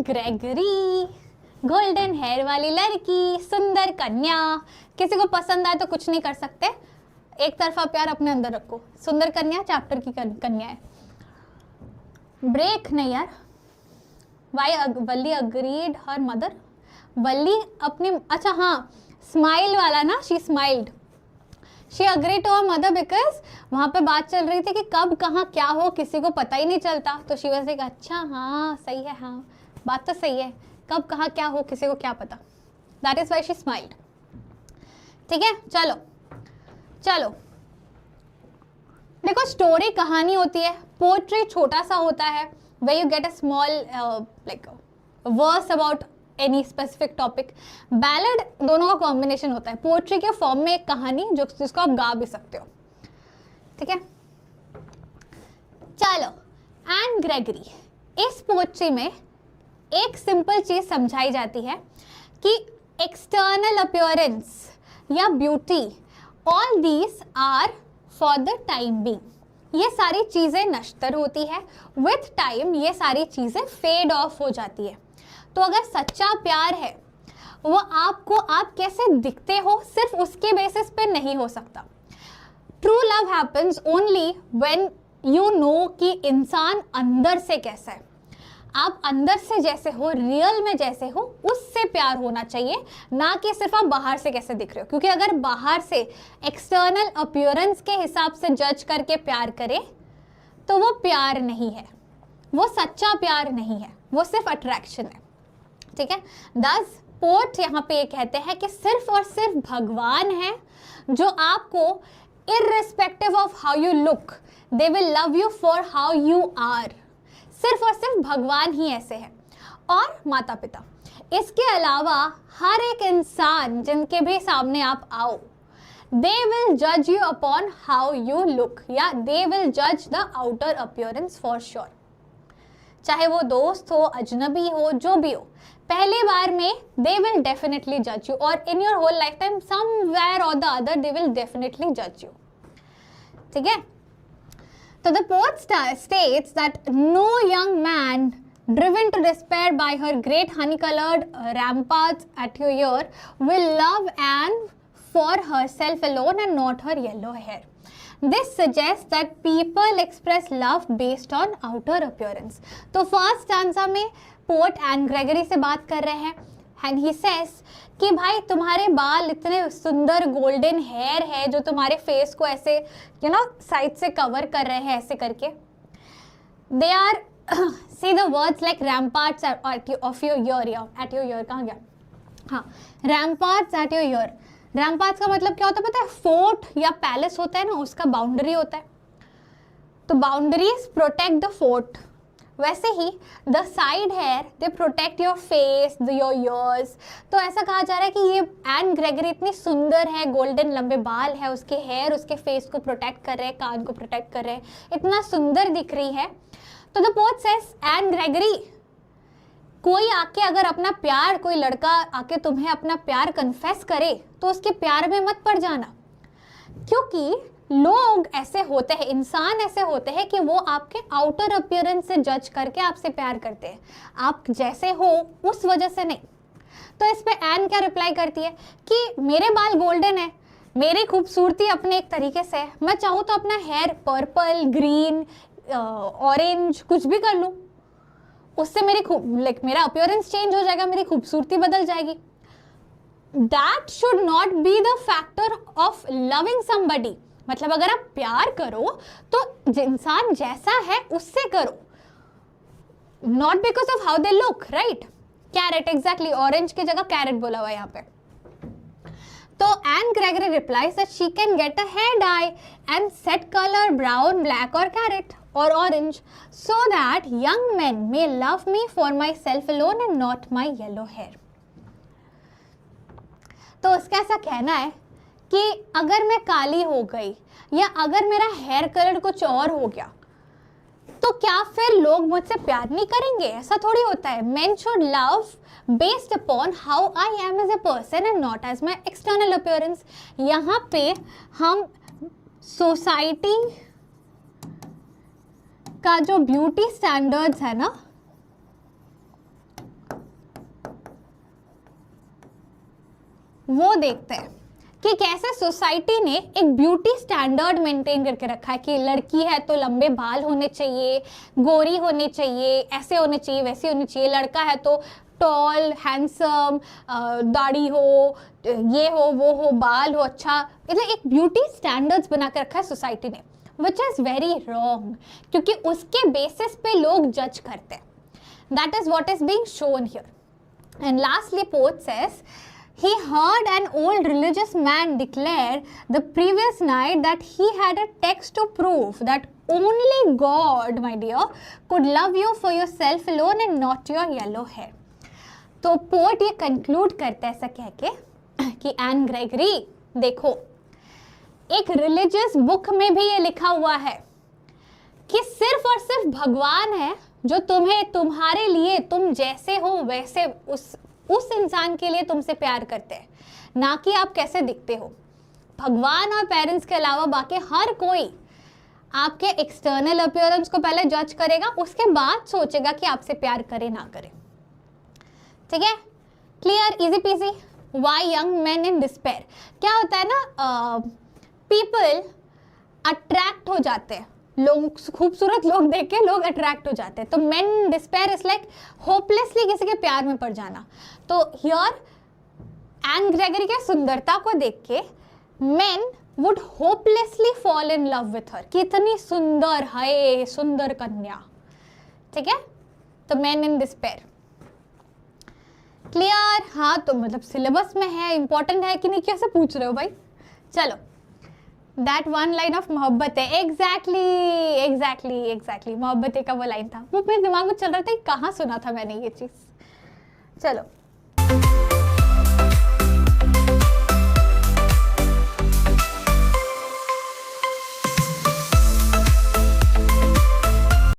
Gregory, golden hair वाली लड़की, सुंदर कन्या। किसी को पसंद आए तो कुछ नहीं कर सकते, एक तरफा प्यार अपने अंदर रखो। सुंदर कन्या चैप्टर की कन्या है। ब्रेक नहीं यार। Why Valli agreed her mother. Valli अपनी, अच्छा हाँ, स्माइल वाला ना, she smiled, she agree to her mother because वहाँ पे बात चल रही थी कि कब कहाँ क्या हो किसी को पता ही नहीं चलता। तो शी वाज लाइक अच्छा हाँ सही है, हाँ बात तो सही है, कब कहाँ क्या हो किसी को क्या पता। That is why she smiled. ठीक है, चलो चलो देखो, स्टोरी कहानी होती है, पोएट्री छोटा सा होता है, where you get a small like verse about any specific topic। Ballad दोनों का कॉम्बिनेशन होता है, पोएट्री के फॉर्म में एक कहानी जो जिसको आप गा भी सकते हो। ठीक है, चलो एन ग्रेगरी, इस पोएट्री में एक सिंपल चीज समझाई जाती है कि एक्सटर्नल अपीयरेंस या beauty, all these are for the time being. ये सारी चीज़ें नश्तर होती है, विथ टाइम ये सारी चीज़ें फेड ऑफ हो जाती है। तो अगर सच्चा प्यार है वो आपको, आप कैसे दिखते हो सिर्फ उसके बेसिस पे नहीं हो सकता। True love happens only when you know कि इंसान अंदर से कैसा है। आप अंदर से जैसे हो, रियल में जैसे हो, उससे प्यार होना चाहिए, ना कि सिर्फ आप बाहर से कैसे दिख रहे हो। क्योंकि अगर बाहर से एक्सटर्नल अपीयरेंस के हिसाब से जज करके प्यार करें तो वो प्यार नहीं है, वो सच्चा प्यार नहीं है, वो सिर्फ अट्रैक्शन है। ठीक है, दस पोएट यहाँ पे ये कहते हैं कि सिर्फ और सिर्फ भगवान है जो आपको irrespective of how you look, they will love you for how you are. सिर्फ और सिर्फ भगवान ही ऐसे हैं, और माता पिता। इसके अलावा हर एक इंसान जिनके भी सामने आप आओ, दे विल जज you upon how you look, या दे विल जज the outer appearance for sure. चाहे वो दोस्त हो, अजनबी हो, जो भी हो, पहली बार में दे विल डेफिनेटली जज यू, और in your whole lifetime somewhere और the other they will definitely जज यू। ठीक है, so the poet states that no young man driven to despair by her great honey-colored ramparts at your ear will love Anne for herself alone and not her yellow hair. This suggests that people express love based on outer appearance. तो first stanza में poet N Gregory से बात कर रहे हैं, and he says कि भाई तुम्हारे बाल इतने सुंदर गोल्डन हेयर है जो तुम्हारे फेस को ऐसे साइड से कवर कर रहे हैं ऐसे करके। They are see the words like ramparts of your ear, at your ear कहाँ गया, हाँ ramparts at your ear. Ramparts का मतलब क्या होता है पता है, फोर्ट या पैलेस होता है ना, उसका बाउंड्री होता है। तो बाउंड्रीज प्रोटेक्ट द फोर्ट, वैसे ही the side hair they protect your face, your ears. तो ऐसा कहा जा रहा है कि ये एन ग्रेगरी इतनी सुंदर है, गोल्डन लंबे बाल है, उसके हेयर उसके फेस को प्रोटेक्ट कर रहे हैं, कान को प्रोटेक्ट कर रहे हैं, इतना सुंदर दिख रही है। तो the poet says Anne Gregory, कोई आके अगर अपना प्यार, कोई लड़का आके तुम्हें अपना प्यार कन्फेस करे तो उसके प्यार में मत पड़ जाना, क्योंकि लोग ऐसे होते हैं, इंसान ऐसे होते हैं कि वो आपके आउटर अपीयरेंस से जज करके आपसे प्यार करते हैं, आप जैसे हो उस वजह से नहीं। तो इस पे एन क्या रिप्लाई करती है कि मेरे बाल गोल्डन है, मेरी खूबसूरती अपने एक तरीके से है, मैं चाहूँ तो अपना हेयर पर्पल, ग्रीन, ऑरेंज कुछ भी कर लूँ, उससे मेरी मेरा अपीयरेंस चेंज हो जाएगा, मेरी खूबसूरती बदल जाएगी। That should not be the factor of loving somebody. मतलब अगर आप प्यार करो तो इंसान जैसा है उससे करो, not because of how they look, right. Carrot, exactly, orange की जगह कैरेट बोला हुआ है यहाँ पे। तो Ann Gregory replies that she can get a hair dye and set colour brown, black और कैरेट और orange, so that young men may love me for myself alone and not my yellow hair. तो उसका ऐसा कहना है कि अगर मैं काली हो गई या अगर मेरा हेयर कलर कुछ और हो गया तो क्या फिर लोग मुझसे प्यार नहीं करेंगे? ऐसा थोड़ी होता है। Men should love based upon how I am as a person and not as my external appearance. यहाँ पे हम सोसाइटी का जो ब्यूटी स्टैंडर्ड्स है ना, वो देखते हैं कि कैसे सोसाइटी ने एक ब्यूटी स्टैंडर्ड मेंटेन करके रखा है कि लड़की है तो लंबे बाल होने चाहिए, गोरी होनी चाहिए, ऐसे होने चाहिए, वैसे होनी चाहिए, लड़का है तो टॉल, हैंडसम, दाढ़ी हो, ये वो हो, बाल हो अच्छा, मतलब एक ब्यूटी स्टैंडर्ड्स बना कर रखा है सोसाइटी ने, विच इज़ वेरी रॉन्ग, क्योंकि उसके बेसिस पे लोग जज करते हैं. That is what is being shown here. And lastly poet says, he heard an old religious man declare the previous night that he had a text to prove that only God, my dear, could love you for yourself alone and not your yellow hair. तो poet ये conclude करता है ऐसा कह के कि N Gregory देखो, एक रिलीजियस बुक में भी ये लिखा हुआ है कि सिर्फ और सिर्फ भगवान है जो तुम्हें तुम्हारे लिए, तुम जैसे हो वैसे उस इंसान के लिए तुमसे प्यार करते हैं, ना कि आप कैसे दिखते हो. भगवान और पेरेंट्स के अलावा बाकी हर कोई आपके एक्सटर्नल अपीयरेंस को पहले जज करेगा, उसके बाद सोचेगा कि आपसे प्यार करे ना करे. ठीक है, clear, easy peasy. Why young man in despair, क्या होता है ना, पीपल अट्रैक्ट हो जाते हैं, लोग खूबसूरत लोग देख के लोग अट्रैक्ट हो जाते हैं. तो main despair is like hopelessly किसी के प्यार में पड़ जाना. तो हियर एन ग्रेगरी के सुंदरता को देख के main would hopelessly fall in love with her. कितनी सुंदर है, सुंदर कन्या. ठीक है, तो मेन इन डिस्पेयर. क्लियर. हाँ, तो मतलब सिलेबस में है, इंपॉर्टेंट है कि नहीं, कैसे पूछ रहे हो भाई. चलो, दैट वन लाइन ऑफ मोहब्बत है. एग्जैक्टली मोहब्बत का वो लाइन था, वो मेरे दिमाग में चल रहा था, कहाँ सुना था मैंने ये चीज़. चलो,